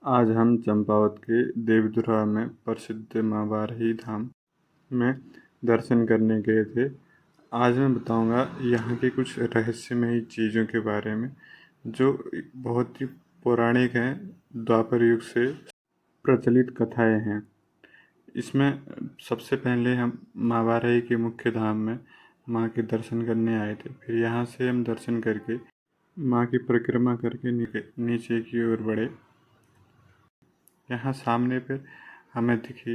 आज हम चंपावत के देवधुरा में प्रसिद्ध माँ वाराही धाम में दर्शन करने गए थे। आज मैं बताऊंगा यहाँ की कुछ रहस्यमयी चीज़ों के बारे में जो बहुत ही पौराणिक हैं, द्वापर युग से प्रचलित कथाएं हैं। इसमें सबसे पहले हम माँ वाराही के मुख्य धाम में माँ के दर्शन करने आए थे। फिर यहाँ से हम दर्शन करके माँ की परिक्रमा करके नीचे की ओर बढ़े। यहाँ सामने पे हमें दिखी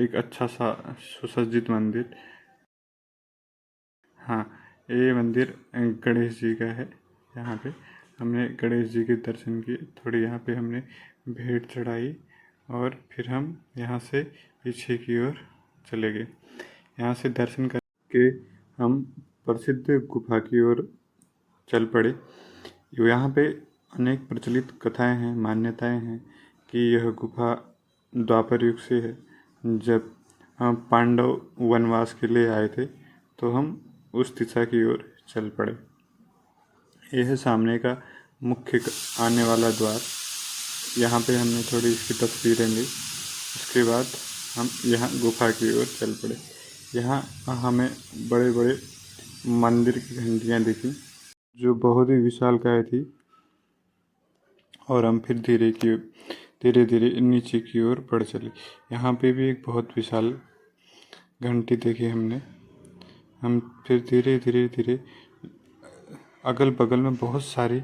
एक अच्छा सा सुसज्जित मंदिर। हाँ, ये मंदिर गणेश जी का है। यहाँ पे हमने गणेश जी के दर्शन किए, थोड़ी यहाँ पे हमने भेंट चढ़ाई और फिर हम यहाँ से पीछे की ओर चले गए। यहाँ से दर्शन करके हम प्रसिद्ध गुफा की ओर चल पड़े। यहाँ पे अनेक प्रचलित कथाएं हैं, मान्यताएं हैं कि यह गुफा द्वापर युग से है। जब हम पांडव वनवास के लिए आए थे तो हम उस दिशा की ओर चल पड़े। यह सामने का मुख्य आने वाला द्वार। यहाँ पे हमने थोड़ी इसकी तस्वीरें ली। उसके बाद हम यहाँ गुफा की ओर चल पड़े। यहाँ हमें बड़े बड़े मंदिर की घंटियाँ दिखी जो बहुत ही विशालकाय थी और हम फिर धीरे धीरे नीचे की ओर बढ़ चले। यहाँ पे भी एक बहुत विशाल घंटी देखी हमने। हम फिर धीरे धीरे अगल बगल में बहुत सारी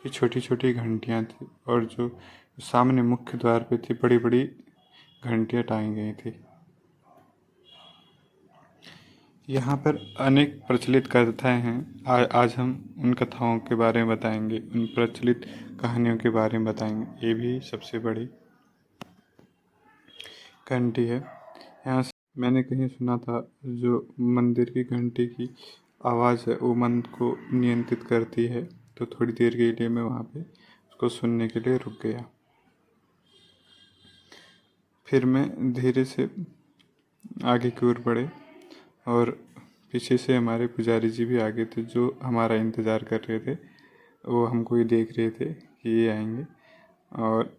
छोटी छोटी घंटियाँ थी और जो सामने मुख्य द्वार पे थी बड़ी बड़ी घंटियाँ टांगी गई थी। यहाँ पर अनेक प्रचलित कथाएं हैं। आज हम उन कथाओं के बारे में बताएंगे, उन प्रचलित कहानियों के बारे में बताएंगे। ये भी सबसे बड़ी घंटी है। यहाँ से मैंने कहीं सुना था जो मंदिर की घंटी की आवाज़ है वो मन को नियंत्रित करती है। तो थोड़ी देर के लिए मैं वहाँ पे उसको सुनने के लिए रुक गया। फिर मैं धीरे से आगे की ओर बढ़े और पीछे से हमारे पुजारी जी भी आगे थे जो हमारा इंतज़ार कर रहे थे। वो हमको ही देख रहे थे कि ये आएंगे। और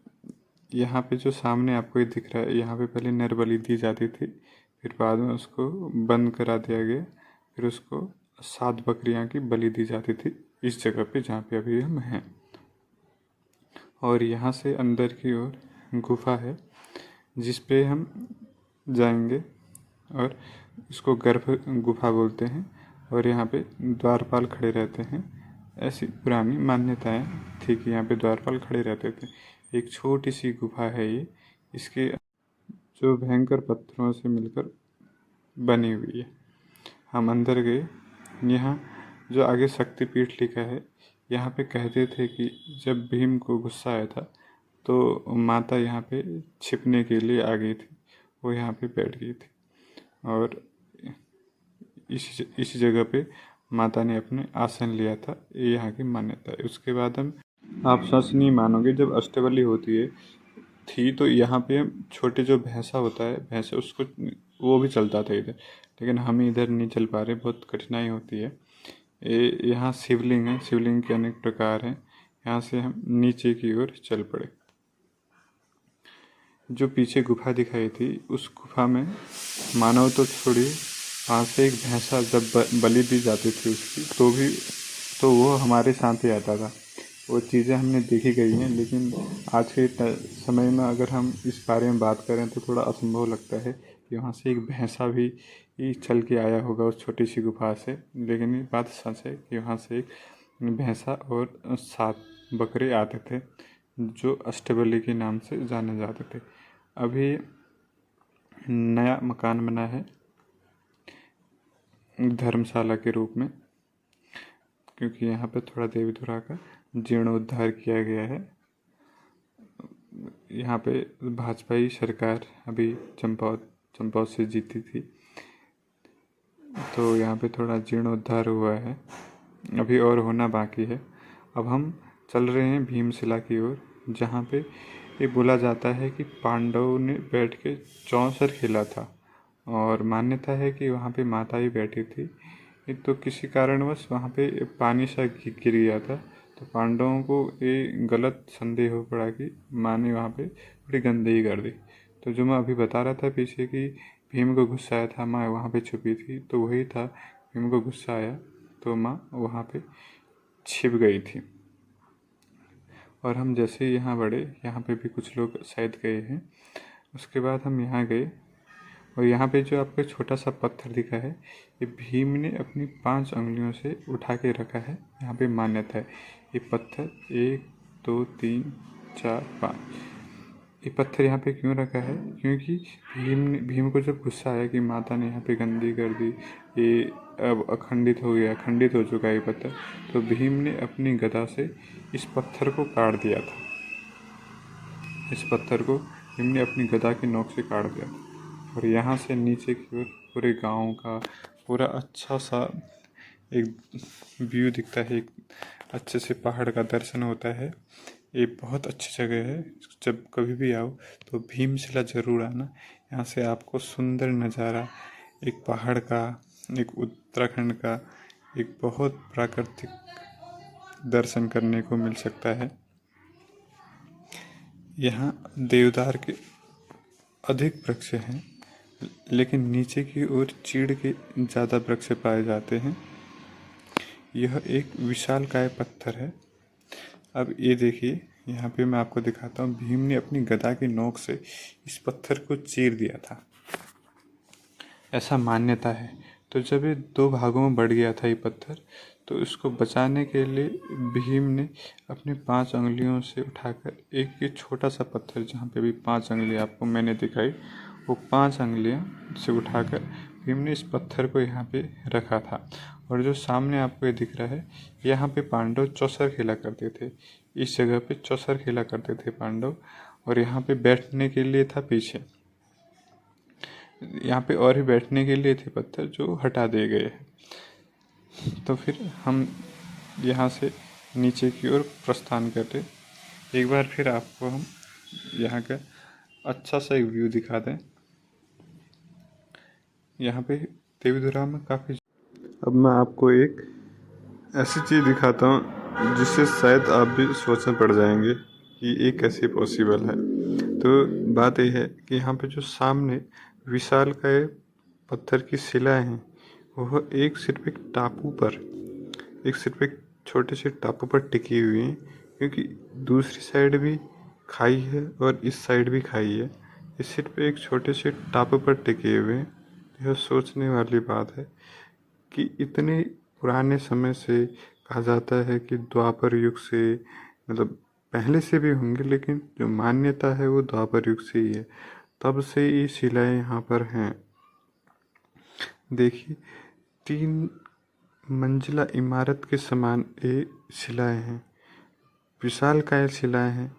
यहाँ पे जो सामने आपको ये दिख रहा है, यहाँ पे पहले नर बलि दी जाती थी, फिर बाद में उसको बंद करा दिया गया। फिर उसको 7 बकरियाँ की बलि दी जाती थी इस जगह पे जहाँ पे अभी हम हैं। और यहाँ से अंदर की ओर गुफा है जिस पे हम जाएंगे और इसको गर्भ गुफा बोलते हैं। और यहाँ पे द्वारपाल खड़े रहते हैं। ऐसी पुरानी मान्यताएं थी कि यहाँ पे द्वारपाल खड़े रहते थे। एक छोटी सी गुफा है ये, इसके जो भयंकर पत्थरों से मिलकर बनी हुई है। हम अंदर गए। यहाँ जो आगे शक्तिपीठ लिखा है, यहाँ पे कहते थे कि जब भीम को गुस्सा आया था तो माता यहाँ पे छिपने के लिए आ गई थी, वो यहाँ पे बैठ गई थी और इस जगह पे माता ने अपने आसन लिया था। ये यहाँ की मान्यता है। उसके बाद हम, आप सच नहीं मानोगे, जब अष्टबली होती है थी तो यहाँ पे छोटे जो भैंसा होता है, भैंसा उसको वो भी चलता था इधर, लेकिन हम इधर नहीं चल पा रहे, बहुत कठिनाई होती है। यहाँ शिवलिंग है, शिवलिंग के अनेक प्रकार हैं। यहाँ से हम नीचे की ओर चल पड़े। जो पीछे गुफा दिखाई थी उस गुफा में मानव तो छोड़िए, वहाँ से एक भैंसा जब बलि दी जाती थी उसकी तो वो हमारे साथ ही आता था। वो चीज़ें हमने देखी गई हैं, लेकिन आज के समय में अगर हम इस बारे में बात करें तो थोड़ा असंभव लगता है कि वहाँ से एक भैंसा भी चल के आया होगा उस छोटी सी गुफा से। लेकिन ये बात सच है कि वहाँ से एक भैंसा और 7 बकरे आते थे जो अष्टबली के नाम से जाने जाते थे। अभी नया मकान बना है धर्मशाला के रूप में, क्योंकि यहाँ पे थोड़ा देवीधुरा का जीर्णोद्धार किया गया है। यहाँ पे भाजपा ही सरकार अभी चंपावत से जीती थी, तो यहाँ पे थोड़ा जीर्णोद्धार हुआ है, अभी और होना बाकी है। अब हम चल रहे हैं भीमशिला की ओर, जहाँ पे ये बोला जाता है कि पांडवों ने बैठ के चौसर खेला था और मान्यता है कि वहाँ पे माता ही बैठी थी। तो किसी कारणवश वहाँ पे पानी सा गिर गया था, तो पांडवों को ये गलत संदेह हो पड़ा कि माँ ने वहाँ पे थोड़ी गंदगी कर दी। तो जो मैं अभी बता रहा था पीछे कि भीम को गुस्सा आया था, माँ वहाँ पे छुपी थी, तो वही था। भीम को गुस्सा आया तो माँ वहाँ पे छिप गई थी। और हम जैसे ही यहाँ बढ़े, यहाँ पे भी कुछ लोग शायद गए हैं। उसके बाद हम यहाँ गए और यहाँ पे जो आपको छोटा सा पत्थर दिखा है, ये भीम ने अपनी 5 अंगुलियों से उठा के रखा है। यहाँ पे मान्यता है ये पत्थर 1 2 3 4 5, ये पत्थर यहाँ पे क्यों रखा है, क्योंकि भीम को जब गुस्सा आया कि माता ने यहाँ पे गंदगी कर दी, ये अब अखंडित हो गया, खंडित हो चुका है ये पत्थर, तो भीम ने अपनी गदा से इस पत्थर को काट दिया था। इस पत्थर को भीम ने अपनी गदा की नोक से काट दिया था। और यहाँ से नीचे की ओर पूरे गांव का पूरा अच्छा सा एक व्यू दिखता है, एक अच्छे से पहाड़ का दर्शन होता है। ये बहुत अच्छी जगह है, जब कभी भी आओ तो भीमशिला ज़रूर आना। यहाँ से आपको सुंदर नज़ारा, एक पहाड़ का, एक उत्तराखंड का एक बहुत प्राकृतिक दर्शन करने को मिल सकता है। यहाँ देवदार के अधिक वृक्ष हैं, लेकिन नीचे की ओर चीड़ के ज़्यादा वृक्ष पाए जाते हैं। यह एक विशालकाय पत्थर है। अब ये देखिए, यहाँ पे मैं आपको दिखाता हूँ, भीम ने अपनी गदा की नोक से इस पत्थर को चीर दिया था, ऐसा मान्यता है। तो जब ये 2 भागों में बढ़ गया था ये पत्थर, तो इसको बचाने के लिए भीम ने अपनी 5 अंगुलियों से उठाकर एक ये छोटा सा पत्थर, जहाँ पे भी 5 अंगुलियाँ आपको मैंने दिखाई, वो 5 अंगुलियाँ से उठाकर भीम ने इस पत्थर को यहाँ पे रखा था। और जो सामने आपको ये दिख रहा है, यहाँ पे पांडव चौसर खेला करते थे। इस जगह पे चौसर खेला करते थे पांडव। और यहाँ पे बैठने के लिए था पीछे, यहाँ पे और भी बैठने के लिए थे पत्थर, जो हटा दिए गए हैं। तो फिर हम यहाँ से नीचे की ओर प्रस्थान करते। एक बार फिर आपको हम यहाँ का अच्छा सा एक व्यू दिखा दें। यहाँ पे देवीधुरा में काफ़ी, अब मैं आपको एक ऐसी चीज़ दिखाता हूँ जिससे शायद आप भी सोचने पड़ जाएंगे कि ये कैसे पॉसिबल है। तो बात यह है कि यहाँ पे जो सामने विशालकाय पत्थर की शिलाएं हैं, वह सिर्फ एक टापू पर, सिर्फ एक छोटे से टापू पर टिकी हुई हैं, क्योंकि दूसरी साइड भी खाई है और इस साइड भी खाई है। ये सिर्फ एक छोटे से टापू पर टिके हुए हैं। यह सोचने वाली बात है कि इतने पुराने समय से, कहा जाता है कि द्वापर युग से, मतलब पहले से भी होंगे, लेकिन जो मान्यता है वो द्वापर युग से ही है। तब से ये शिलाएं यहाँ पर हैं। देखिए, 3 मंजिला इमारत के समान ये शिलाएं हैं, विशालकाय शिलाएं हैं।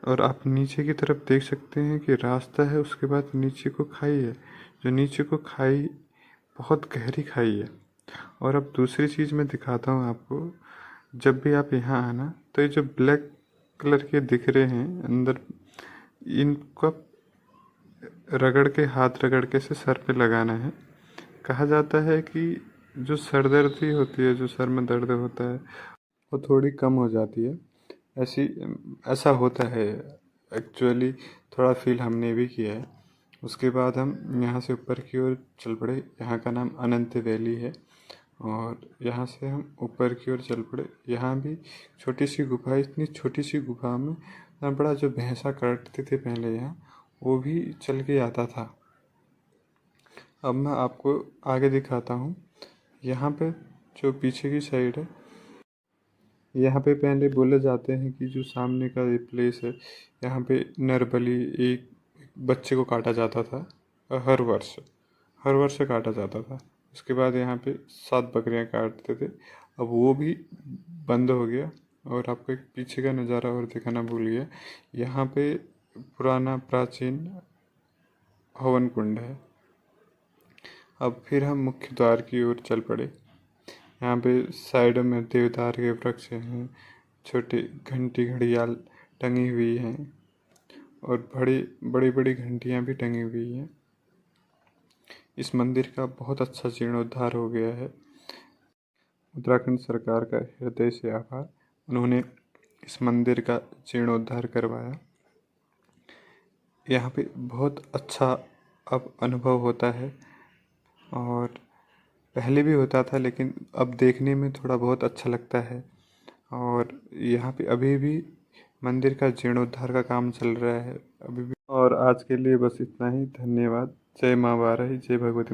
और आप नीचे की तरफ देख सकते हैं कि रास्ता है, उसके बाद नीचे को खाई है। जो नीचे को खाई, बहुत गहरी खाई है। और अब दूसरी चीज़ मैं दिखाता हूँ आपको। जब भी आप यहाँ आना, तो ये जो ब्लैक कलर के दिख रहे हैं अंदर, इनको रगड़ के, हाथ रगड़ के से सर पे लगाना है। कहा जाता है कि जो सर दर्दी होती है, जो सर में दर्द होता है, वो थोड़ी कम हो जाती है। ऐसा होता है एक्चुअली, थोड़ा फील हमने भी किया है। उसके बाद हम यहाँ से ऊपर की ओर चल पड़े। यहाँ का नाम अनंत वैली है। और यहाँ से हम ऊपर की ओर चल पड़े। यहाँ भी छोटी सी गुफा है। इतनी छोटी सी गुफा में इतना बड़ा जो भैंसा काटते थे पहले यहाँ, वो भी चल के आता था। अब मैं आपको आगे दिखाता हूँ। यहाँ पे जो पीछे की साइड है, यहाँ पे पहले बोले जाते हैं कि जो सामने का ये प्लेस है, यहाँ पे नरबली, एक बच्चे को काटा जाता था हर वर्ष काटा जाता था। उसके बाद यहाँ पे 7 बकरियाँ काटते थे। अब वो भी बंद हो गया। और आपको एक पीछे का नज़ारा और दिखाना भूल गया। यहाँ पे पुराना प्राचीन हवन कुंड है। अब फिर हम मुख्य द्वार की ओर चल पड़े। यहाँ पे साइड में देवदार के वृक्ष हैं, छोटी घंटी घड़ियाल टंगी हुई हैं और बड़ी बड़ी घंटियाँ भी टंगी हुई हैं। इस मंदिर का बहुत अच्छा जीर्णोद्धार हो गया है। उत्तराखंड सरकार का हृदय से आभार। उन्होंने इस मंदिर का जीर्णोद्धार करवाया। यहाँ पे बहुत अच्छा अब अनुभव होता है, और पहले भी होता था, लेकिन अब देखने में थोड़ा बहुत अच्छा लगता है। और यहाँ पे अभी भी मंदिर का जीर्णोद्धार का काम चल रहा है अभी भी। और आज के लिए बस इतना ही। धन्यवाद। जय माँ वाराही, जय भगवती।